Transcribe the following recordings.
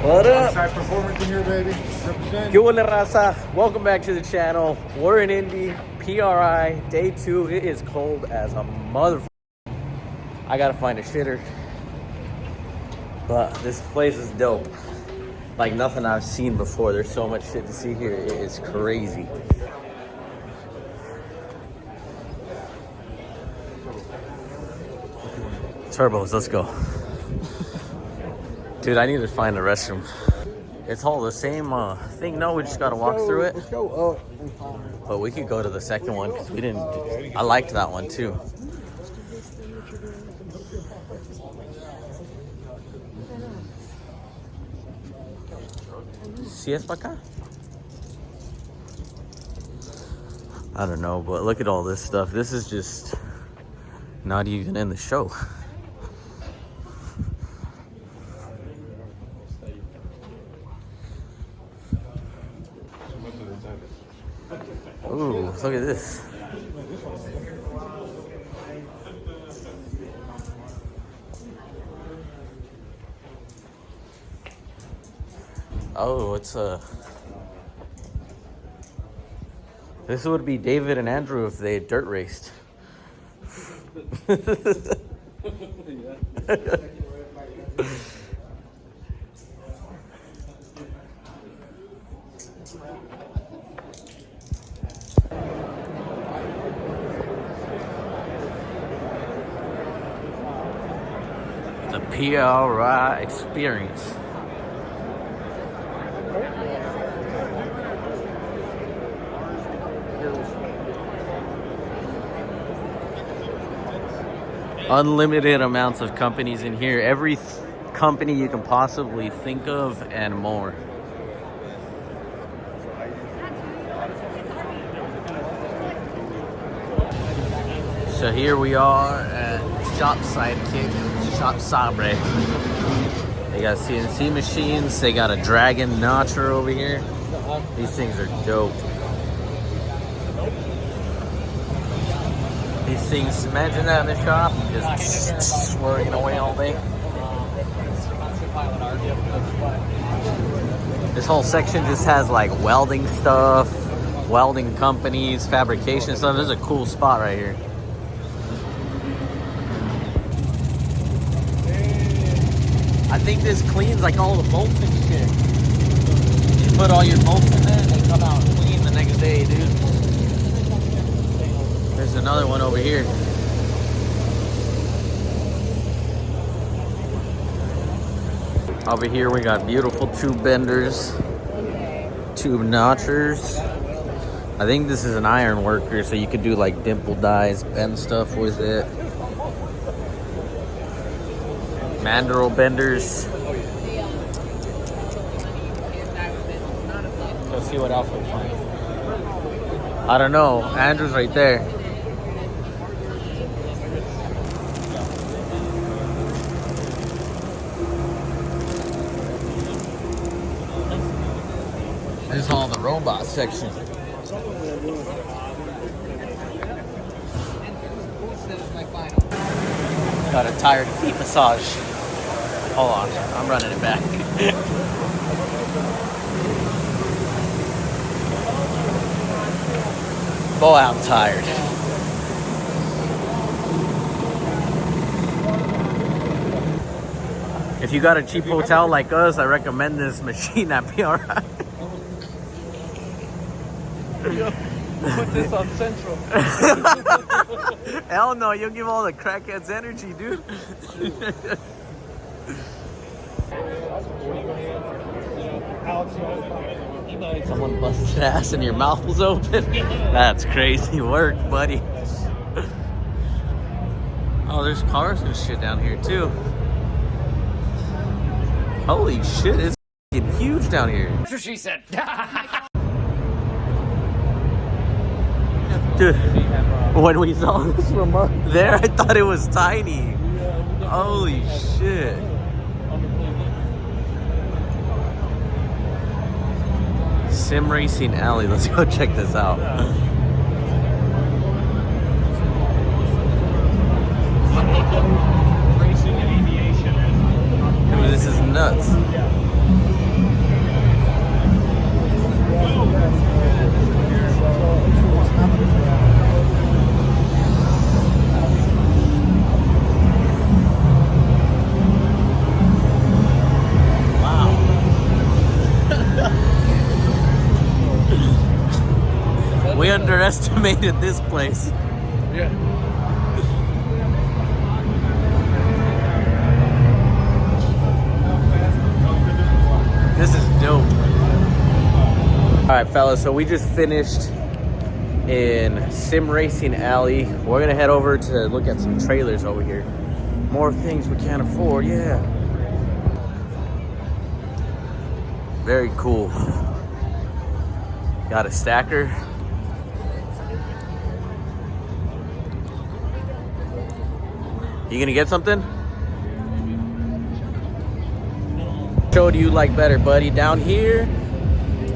What up? Side performance in here, baby. Represent. ¿Qué huele, raza? Welcome back to the channel. We're in Indy, PRI, day 2. It is cold as a motherfucker. I gotta find a shitter. But this place is dope. Like nothing I've seen before. There's so much shit to see here. It is crazy. Turbos, let's go. Dude, I need to find a restroom. It's all the same thing. No, we just gotta walk through it. Let's go up and find it. But we could go to the second one because we didn't. I liked that one too. ¿Sí es para acá? I don't know, but look at all this stuff. This is just not even in the show. Ooh, look at this. Oh, it's this would be David and Andrew if they dirt raced. The PRI experience. Unlimited amounts of companies in here. Every company you can possibly think of and more. So here we are at Shop Sidekick, Shop Sabre. They got CNC machines. They got a Dragon Notcher over here. These things are dope. These things, imagine that in the shop, just swirling away all day. This whole section just has like welding stuff, welding companies, fabrication stuff. This is a cool spot right here. I think this cleans like all the bolts and shit. You put all your bolts in there and they come out clean the next day, dude. There's another one over here. Over here we got beautiful tube benders, tube notchers. I think this is an iron worker, so you could do like dimple dies, bend stuff with it. Mandrel benders. Let's see what else we find. I don't know. Andrew's right there. This is all the robot section. Got a tired feet massage. Hold on, I'm running it back. Boy, I'm tired. If you got a cheap hotel like us, I recommend this machine at PRI. Put this on Central. Hell no, you'll give all the crackheads energy, dude. Someone busted ass and your mouth was open. That's crazy work, buddy. Oh, there's cars and shit down here too. Holy shit, it's fucking huge down here. That's what she said. Dude, when we saw this from up there, I thought it was tiny. Holy shit. Sim Racing Alley. Let's go check this out. Racing and aviation. Dude, this is nuts. underestimated this place. Yeah. This is dope. All right, fellas, so we just finished in Sim Racing Alley. We're gonna head over to look at some trailers over here. More things we can't afford, yeah. Very cool. Got a stacker. You gonna get something? Which show do you like better, buddy? Down here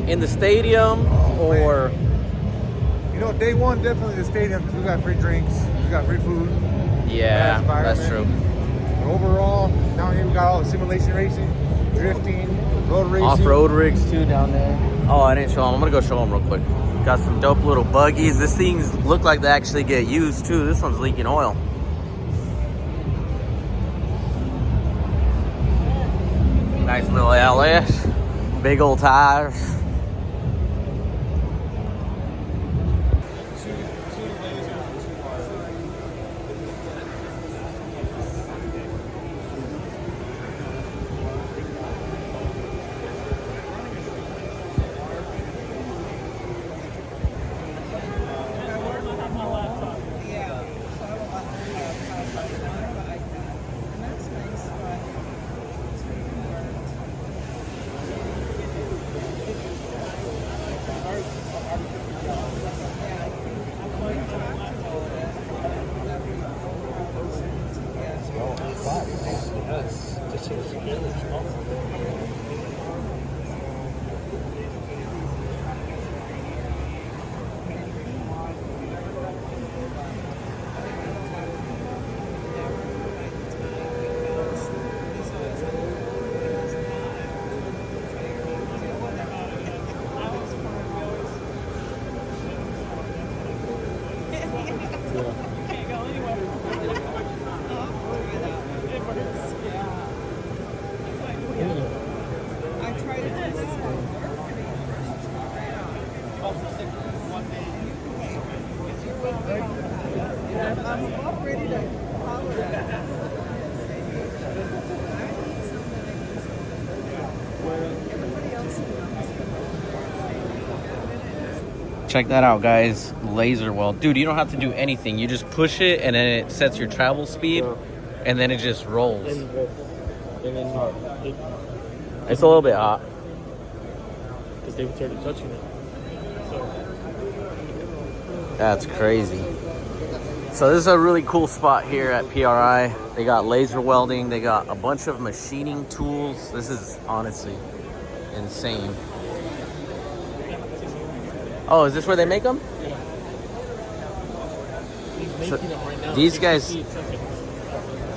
in the stadium or? You know, day one, definitely the stadium, because we got free drinks, we got free food. Yeah, nice that's true. And overall, down here we got all the simulation racing, drifting, road racing. Off-road rigs too down there. Oh, I didn't show them. I'm gonna go show them real quick. Got some dope little buggies. These things look like they actually get used too. This one's leaking oil. Nice little LS. Big old tires. I'm about ready to follow that. Everybody else Check that out, guys. Laser weld. Dude, you don't have to do anything. You just push it and then it sets your travel speed and then it just rolls. It's a little bit hot. Because they started touching it. That's crazy. So this is a really cool spot here at PRI. They got laser welding. They got a bunch of machining tools. This is honestly insane. Oh, is this where they make them? So these guys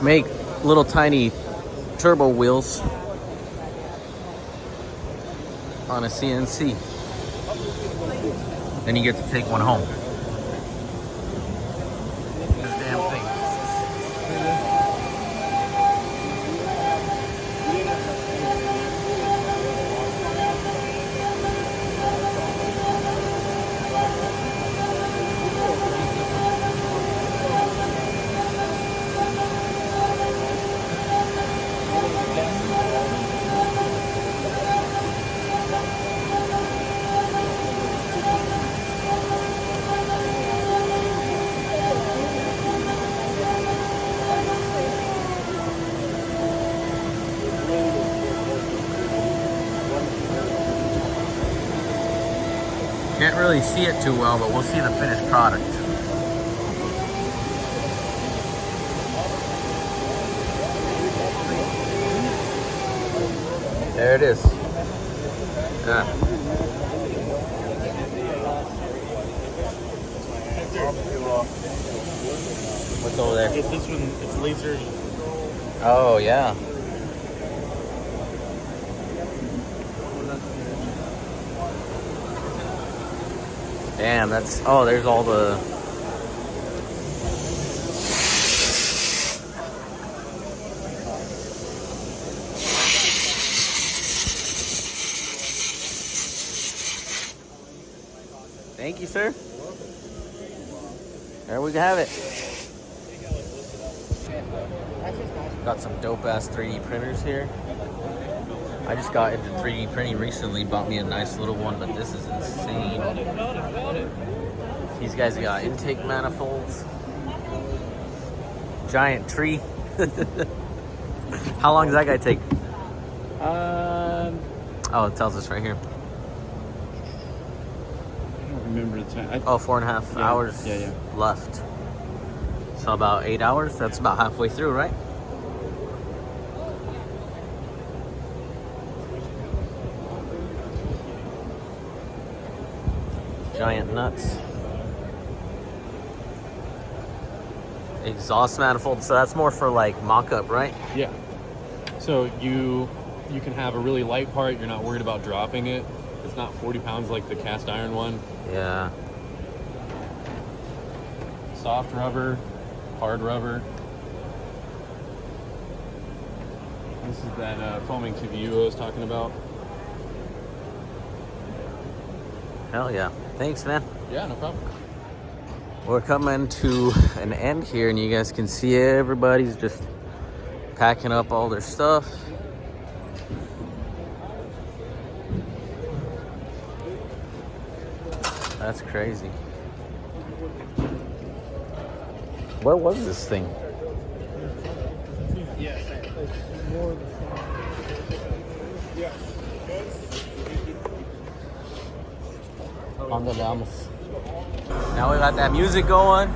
make little tiny turbo wheels on a CNC. Then you get to take one home. This damn thing. Can't really see it too well, but we'll see the finished product. There it is. Yeah. What's over there? This one, it's laser. Oh, yeah. Damn, that's... Oh, there's all the... Thank you, sir. There we have it. Got some dope ass 3D printers here. I just got into 3D printing recently, bought me a nice little one, but this is insane. These guys got intake manifolds. Giant tree. How long does that guy take? Oh, it tells us right here. I don't remember the time. Oh, 4.5 hours left. So about 8 hours. That's about halfway through, right? Giant nuts. Exhaust manifold. So that's more for like mock-up, right? Yeah. So you can have a really light part. You're not worried about dropping it. It's not 40 pounds like the cast iron one. Yeah. Soft rubber, hard rubber. This is that foaming TVU I was talking about. Hell yeah. Thanks, man. Yeah, no problem. We're coming to an end here, and you guys can see everybody's just packing up all their stuff. That's crazy. Where was this thing? ¿Dónde le vamos? Now we got that music going.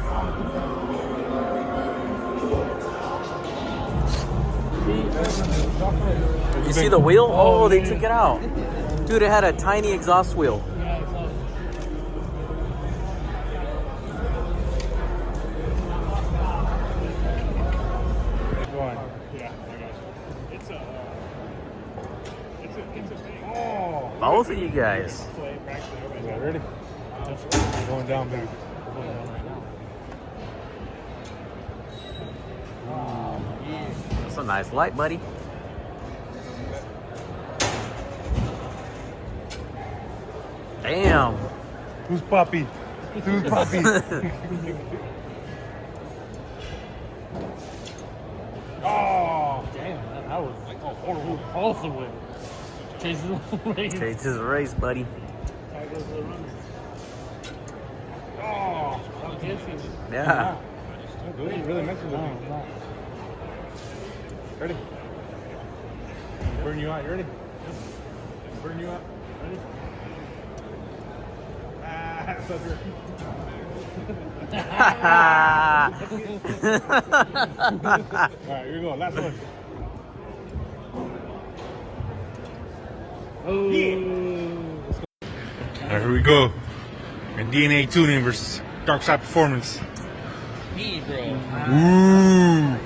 You see the wheel? Oh, they took it out. Dude, it had a tiny exhaust wheel. Both of you guys. Yeah, ready? Going down, baby. That's a nice light, buddy. Damn. Who's Poppy? Who's Poppy? Oh, damn. That was like a horrible also with chases the race. Chases the race, buddy. Oh, Yeah. Really messing with me. Ready? Burn you out. You ready? Burn you out. Ready? Ah, sucker. All right, here we go. Last one. Oh. Here we go. And DNA tuning versus Dark Side Performance. Me, bro. Ooh.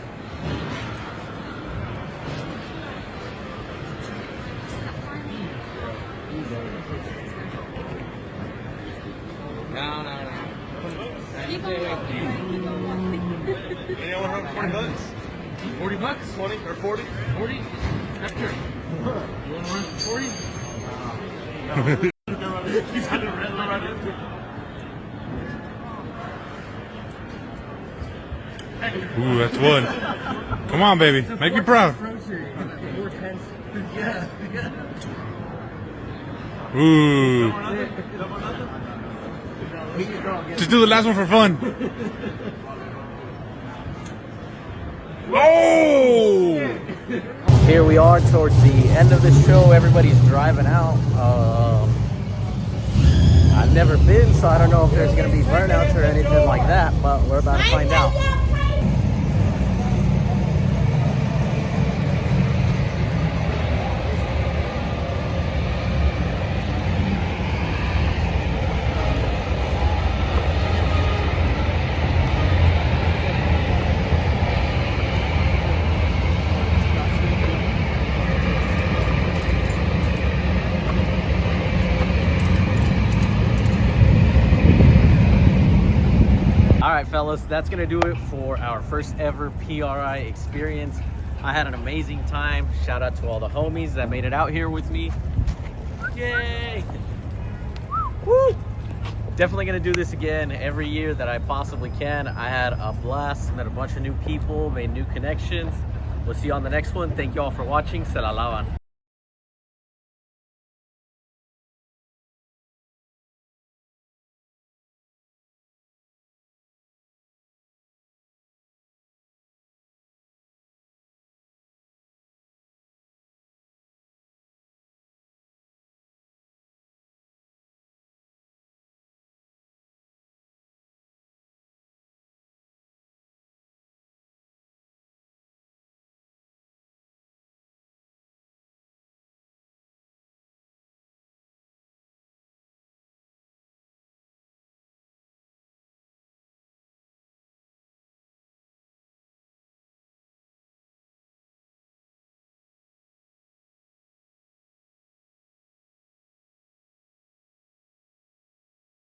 No. Anyone have $40? 40 bucks? 20 or 40? 40? After. You want to run for 40? He's had to run into. Ooh, that's one. Come on, baby. Make me proud. Ooh. Just do the last one for fun. Oh! Here we are towards the end of the show. Everybody's driving out. I've never been, so I don't know if there's going to be burnouts or anything like that, but we're about to find out. All right, fellas, that's gonna do it for our first ever PRI experience. I had an amazing time. Shout out to all the homies that made it out here with me. Yay! Woo! definitely gonna do this again every year that I possibly can. I had a blast, met a bunch of new people, made new connections. We'll see you on the next one. Thank you all for watching. Se la lavan.